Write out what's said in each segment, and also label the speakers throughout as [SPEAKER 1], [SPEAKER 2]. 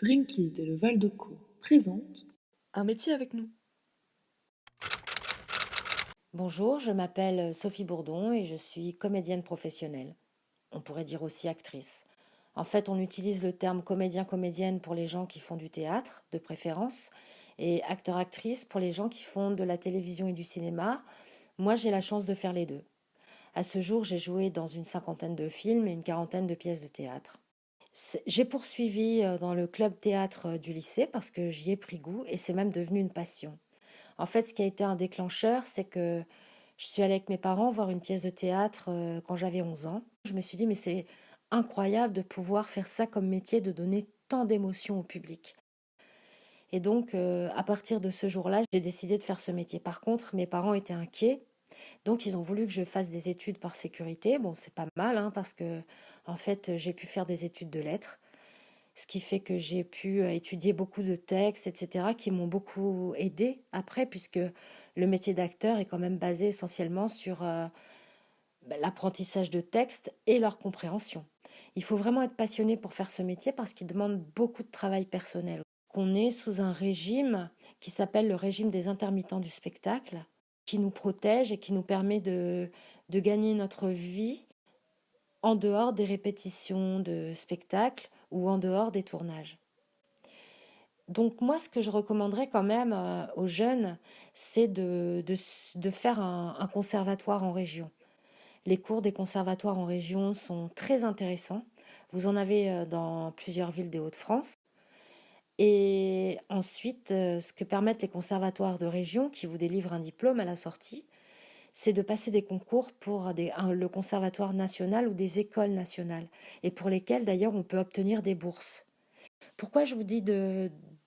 [SPEAKER 1] Drinkit et le Val de Caux présentent
[SPEAKER 2] Un métier avec nous.
[SPEAKER 3] Bonjour, je m'appelle Sophie Bourdon et je suis comédienne professionnelle. On pourrait dire aussi actrice. En fait, on utilise le terme comédien-comédienne pour les gens qui font du théâtre, de préférence, et acteur-actrice pour les gens qui font de la télévision et du cinéma. Moi, j'ai la chance de faire les deux. À ce jour, j'ai joué dans une cinquantaine de films et une quarantaine de pièces de théâtre. J'ai poursuivi dans le club théâtre du lycée parce que j'y ai pris goût et c'est même devenu une passion. En fait, ce qui a été un déclencheur, c'est que je suis allée avec mes parents voir une pièce de théâtre quand j'avais 11 ans. Je me suis dit, mais c'est incroyable de pouvoir faire ça comme métier, de donner tant d'émotions au public. Et donc, à partir de ce jour-là, j'ai décidé de faire ce métier. Par contre, mes parents étaient inquiets, donc ils ont voulu que je fasse des études par sécurité. Bon, c'est pas mal, hein, parce que, en fait, j'ai pu faire des études de lettres, ce qui fait que j'ai pu étudier beaucoup de textes, etc., qui m'ont beaucoup aidé après, puisque le métier d'acteur est quand même basé essentiellement sur l'apprentissage de textes et leur compréhension. Il faut vraiment être passionné pour faire ce métier parce qu'il demande beaucoup de travail personnel. Qu'on est sous un régime qui s'appelle le régime des intermittents du spectacle, qui nous protège et qui nous permet de gagner notre vie en dehors des répétitions de spectacles ou en dehors des tournages. Donc moi, ce que je recommanderais quand même aux jeunes, c'est de faire un conservatoire en région. Les cours des conservatoires en région sont très intéressants. Vous en avez dans plusieurs villes des Hauts-de-France. Et ensuite, ce que permettent les conservatoires de région, qui vous délivrent un diplôme à la sortie, c'est de passer des concours pour le conservatoire national ou des écoles nationales, et pour lesquels d'ailleurs on peut obtenir des bourses. Pourquoi je vous dis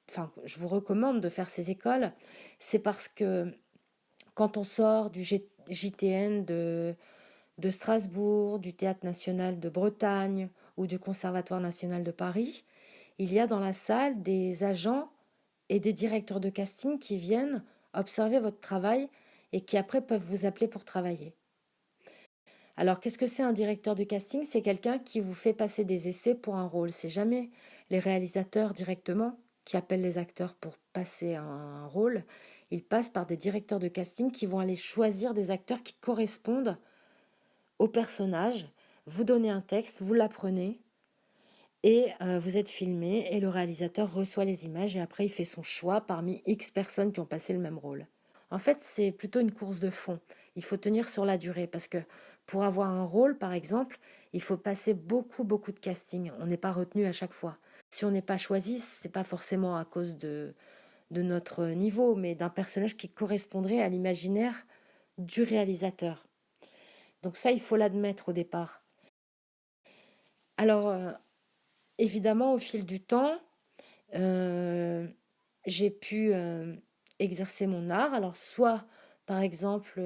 [SPEAKER 3] enfin, je vous recommande de faire ces écoles, c'est parce que quand on sort du JTN de Strasbourg, du Théâtre national de Bretagne ou du Conservatoire national de Paris, il y a dans la salle des agents et des directeurs de casting qui viennent observer votre travail et qui après peuvent vous appeler pour travailler. Alors, qu'est-ce que c'est un directeur de casting? C'est quelqu'un qui vous fait passer des essais pour un rôle. C'est jamais les réalisateurs directement qui appellent les acteurs pour passer un rôle. Ils passent par des directeurs de casting qui vont aller choisir des acteurs qui correspondent au personnage. Vous donnez un texte, vous l'apprenez et vous êtes filmé et le réalisateur reçoit les images et après il fait son choix parmi X personnes qui ont passé le même rôle. En fait, c'est plutôt une course de fond. Il faut tenir sur la durée parce que pour avoir un rôle, par exemple, il faut passer beaucoup de casting. On n'est pas retenu à chaque fois. Si on n'est pas choisi, c'est pas forcément à cause de notre niveau, mais d'un personnage qui correspondrait à l'imaginaire du réalisateur. Donc ça, il faut l'admettre au départ. Alors, évidemment, au fil du temps, euh, j'ai pu exercer mon art. Alors, soit, par exemple,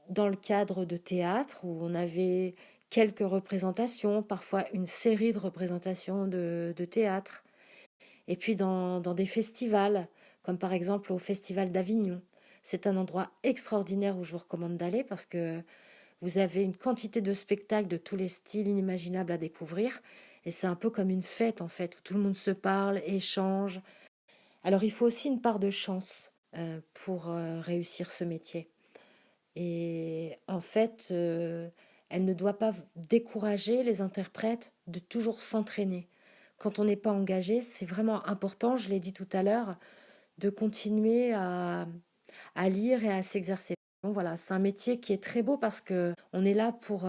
[SPEAKER 3] dans le cadre de théâtre, où on avait quelques représentations, parfois une série de représentations de théâtre. Et puis dans des festivals, comme par exemple au Festival d'Avignon. C'est un endroit extraordinaire où je vous recommande d'aller parce que vous avez une quantité de spectacles de tous les styles inimaginables à découvrir. Et c'est un peu comme une fête en fait, où tout le monde se parle, échange. Alors il faut aussi une part de chance pour réussir ce métier. Et en fait, elle ne doit pas décourager les interprètes de toujours s'entraîner. Quand on n'est pas engagé, c'est vraiment important, je l'ai dit tout à l'heure, de continuer à lire et à s'exercer. Donc voilà, c'est un métier qui est très beau parce que on est là pour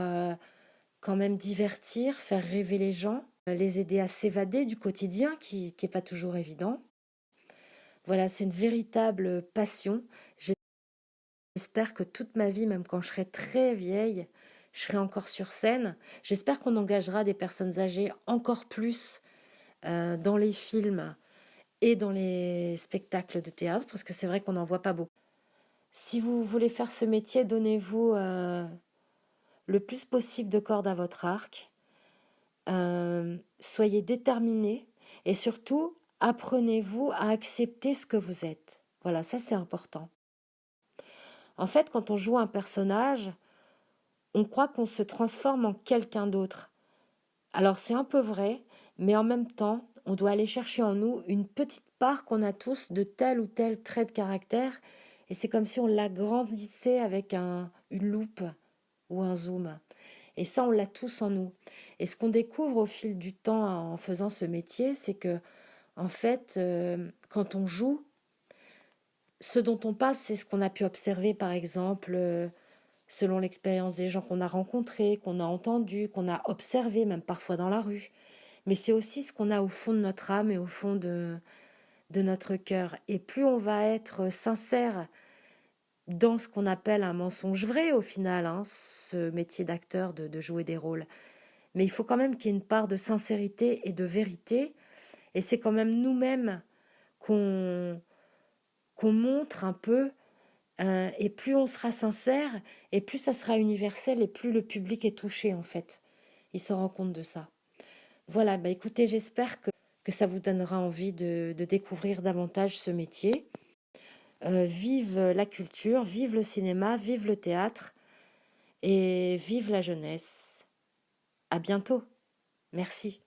[SPEAKER 3] quand même divertir, faire rêver les gens, les aider à s'évader du quotidien qui est pas toujours évident. Voilà, c'est une véritable passion. J'espère que toute ma vie, même quand je serai très vieille, je serai encore sur scène. J'espère qu'on engagera des personnes âgées encore plus dans les films et dans les spectacles de théâtre, parce que c'est vrai qu'on n'en voit pas beaucoup. Si vous voulez faire ce métier, donnez-vous le plus possible de cordes à votre arc. Soyez déterminés et surtout, apprenez-vous à accepter ce que vous êtes. Voilà, ça c'est important. En fait, quand on joue un personnage, on croit qu'on se transforme en quelqu'un d'autre. Alors c'est un peu vrai, mais en même temps, on doit aller chercher en nous une petite part qu'on a tous de tel ou tel trait de caractère, et c'est comme si on l'agrandissait avec une loupe ou un zoom. Et ça, on l'a tous en nous. Et ce qu'on découvre au fil du temps en faisant ce métier, c'est que, en fait, quand on joue, ce dont on parle, c'est ce qu'on a pu observer, par exemple, selon l'expérience des gens qu'on a rencontrés, qu'on a entendus, qu'on a observés, même parfois dans la rue. Mais c'est aussi ce qu'on a au fond de notre âme et au fond de notre cœur. Et plus on va être sincère dans ce qu'on appelle un mensonge vrai au final, hein, ce métier d'acteur, de jouer des rôles. Mais il faut quand même qu'il y ait une part de sincérité et de vérité. Et c'est quand même nous-mêmes qu'on montre un peu. Et plus on sera sincère, et plus ça sera universel, et plus le public est touché en fait. Il se rend compte de ça. Voilà, bah écoutez, j'espère que ça vous donnera envie de découvrir davantage ce métier. Vive la culture, vive le cinéma, vive le théâtre et vive la jeunesse. À bientôt. Merci.